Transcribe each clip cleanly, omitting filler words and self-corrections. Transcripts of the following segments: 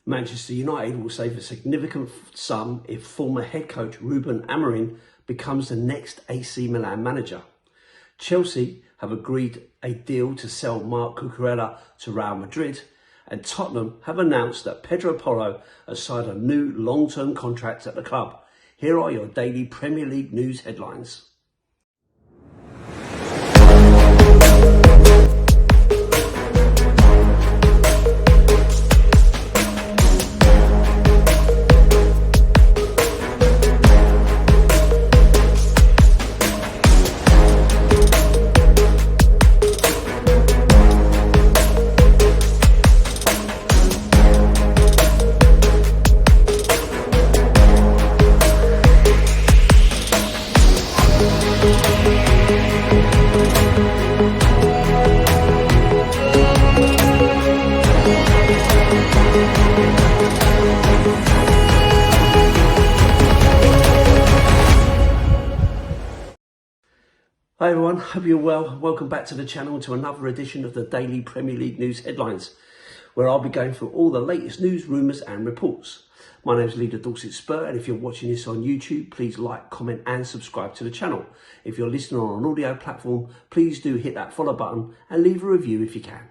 Manchester United will save a significant sum if former head coach Ruben Amorim becomes the next AC Milan manager. Chelsea have agreed a deal to sell Marc Cucurella to Real Madrid, and Tottenham have announced that Pedro Porro has signed a new long-term contract at the club. Here are your daily Premier League news headlines. Hi everyone, hope you're well. Welcome back to the channel to another edition of the daily Premier League news headlines, where I'll be going through all the latest news, rumours and reports. My name is Lee The Dorset Spur, and if you're watching this on YouTube, please like, comment and subscribe to the channel. If you're listening on an audio platform, please do hit that follow button and leave a review if you can.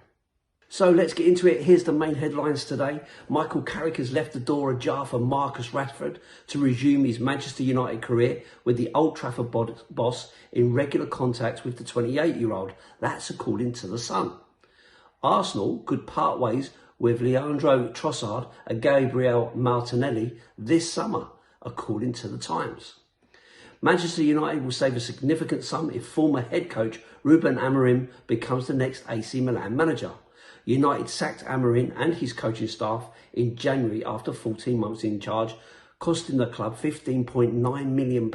So let's get into it. Here's the main headlines today. Michael Carrick has left the door ajar for Marcus Rashford to resume his Manchester United career with the Old Trafford boss in regular contact with the 28-year-old. That's according to The Sun. Arsenal could part ways with Leandro Trossard and Gabriel Martinelli this summer, according to The Times. Manchester United will save a significant sum if former head coach Ruben Amorim becomes the next AC Milan manager. United sacked Amorim and his coaching staff in January after 14 months in charge, costing the club £15.9 million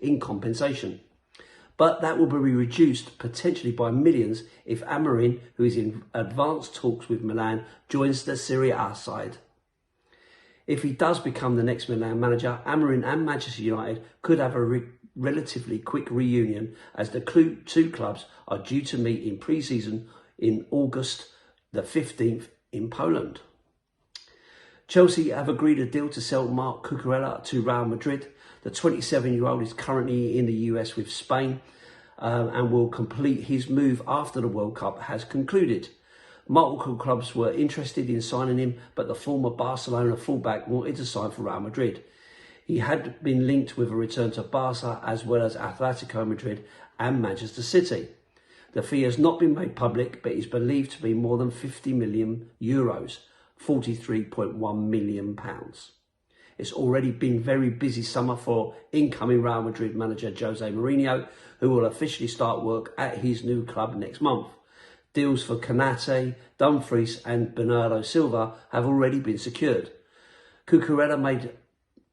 in compensation. But that will be reduced potentially by millions if Amorim, who is in advanced talks with Milan, joins the Serie A side. If he does become the next Milan manager, Amorim and Manchester United could have a relatively quick reunion, as the two clubs are due to meet in pre-season in August the 15th in Poland. Chelsea have agreed a deal to sell Marc Cucurella to Real Madrid. The 27-year-old is currently in the US with Spain and will complete his move after the World Cup has concluded. Multiple clubs were interested in signing him, but the former Barcelona fullback wanted to sign for Real Madrid. He had been linked with a return to Barca as well as Atletico Madrid and Manchester City. The fee has not been made public, but is believed to be more than €50 million, £43.1 million. It's already been a very busy summer for incoming Real Madrid manager Jose Mourinho, who will officially start work at his new club next month. Deals for Canate, Dumfries and Bernardo Silva have already been secured. Cucurella made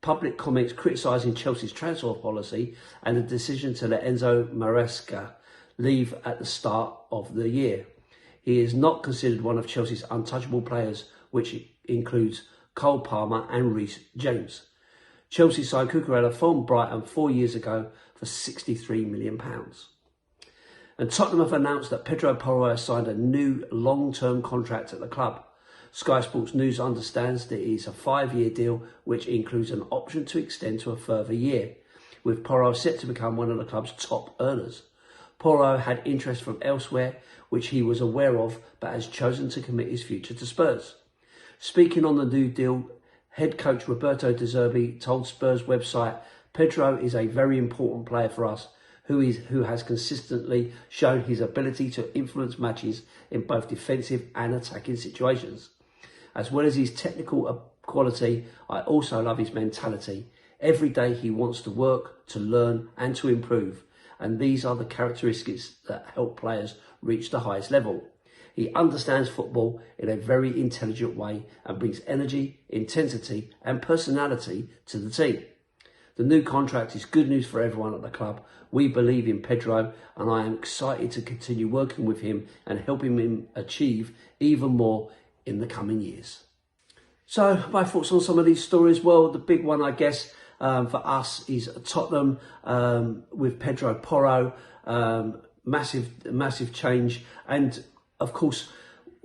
public comments criticising Chelsea's transfer policy and the decision to let Enzo Maresca leave at the start of the year. He is not considered one of Chelsea's untouchable players, which includes Cole Palmer and Reece James. Chelsea signed Cucurella from Brighton 4 years ago for £63 million. And Tottenham have announced that Pedro Porro has signed a new long-term contract at the club. Sky Sports News understands that it is a 5-year deal, which includes an option to extend to a further year, with Porro set to become one of the club's top earners. Porro had interest from elsewhere, which he was aware of, but has chosen to commit his future to Spurs. Speaking on the new deal, head coach Roberto De Zerbi told Spurs website, "Pedro is a very important player for us, who has consistently shown his ability to influence matches in both defensive and attacking situations. As well as his technical quality, I also love his mentality. Every day he wants to work, to learn and to improve. And these are the characteristics that help players reach the highest level. He understands football in a very intelligent way and brings energy, intensity and personality to the team. The new contract is good news for everyone at the club. We believe in Pedro and I am excited to continue working with him and helping him achieve even more in the coming years." So my thoughts on some of these stories. Well, the big one, I guess, for us is Tottenham with Pedro Porro. Massive change. And of course,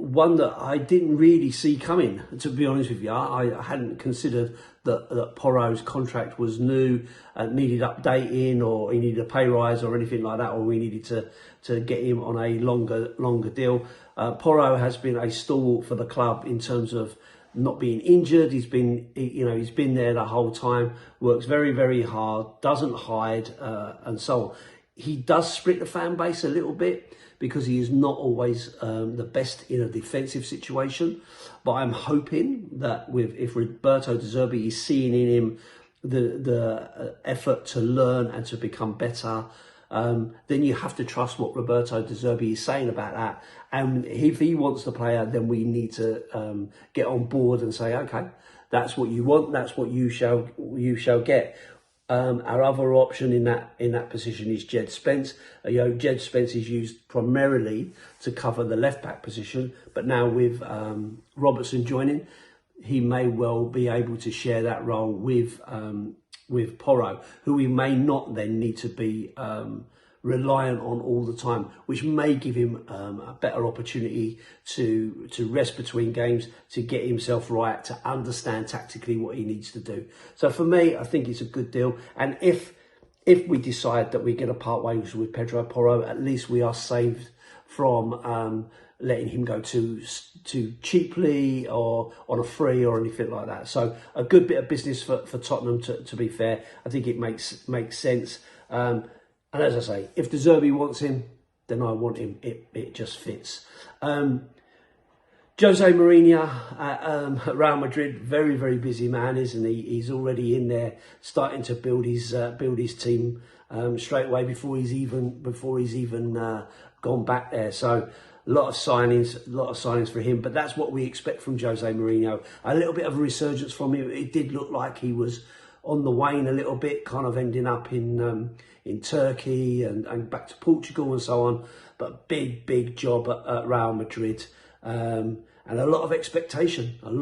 one that I didn't really see coming, to be honest with you. I hadn't considered that Porro's contract was new, needed updating, or he needed a pay rise or anything like that, or we needed to get him on a longer deal. Porro has been a stalwart for the club in terms of not being injured. He's been there the whole time, works very, very hard, doesn't hide, and so on. He does split the fan base a little bit because he is not always the best in a defensive situation. But I'm hoping that if Roberto De Zerbi is seeing in him the effort to learn and to become better, then you have to trust what Roberto De Zerbi is saying about that. And if he wants the player, then we need to get on board and say, okay, that's what you want, that's what you shall get. Our other option in that position is Jed Spence. Jed Spence is used primarily to cover the left back position, but now with Robertson joining, he may well be able to share that role with Porro, who we may not then need to be reliant on all the time, which may give him a better opportunity to rest between games, to get himself right, to understand tactically what he needs to do. So for me, I think it's a good deal. And if we decide that we're going to part ways with Pedro Porro, at least we are saved from letting him go too cheaply or on a free or anything like that. So a good bit of business for Tottenham, to be fair. I think it makes sense. And as I say, if De Zerbi wants him, then I want him. It just fits. Jose Mourinho at Real Madrid, very, very busy man, isn't he? He's already in there starting to build his team straight away before he's even gone back there. So a lot of signings for him. But that's what we expect from Jose Mourinho. A little bit of a resurgence from him. It did look like he was on the wane a little bit, kind of ending up in Turkey and back to Portugal and so on. But big job at Real Madrid, and a lot of expectation on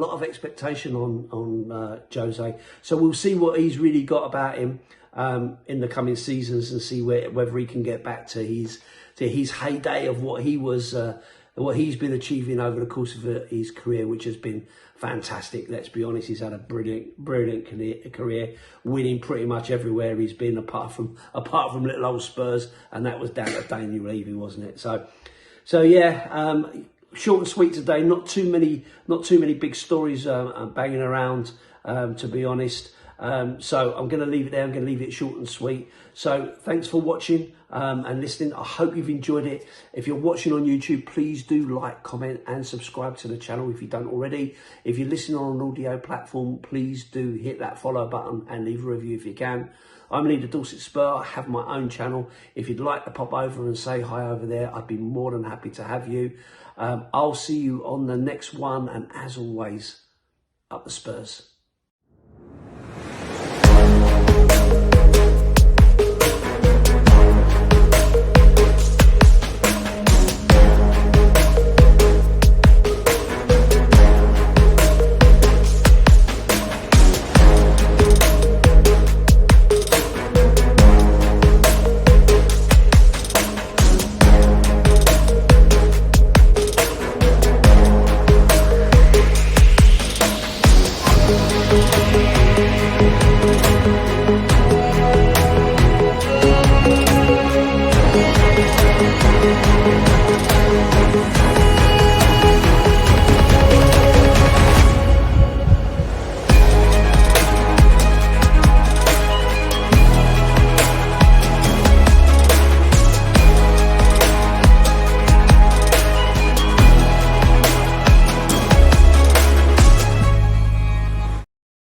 Jose. So we'll see what he's really got about him in the coming seasons, and see whether he can get back to his heyday of what he's been achieving over the course of his career, which has been fantastic. Let's be honest, he's had a brilliant career, winning pretty much everywhere he's been, apart from little old Spurs, and that was down to Daniel Levy, wasn't it? So yeah, short and sweet today. Not too many big stories banging around, to be honest. So I'm going to leave it there. I'm going to leave it short and sweet. So thanks for watching and listening. I hope you've enjoyed it. If you're watching on YouTube, please do like, comment and subscribe to the channel if you don't already. If you're listening on an audio platform, please do hit that follow button and leave a review if you can. I'm Lee The Dorset Spur. I have my own channel. If you'd like to pop over and say hi over there, I'd be more than happy to have you. I'll see you on the next one. And as always, up the Spurs.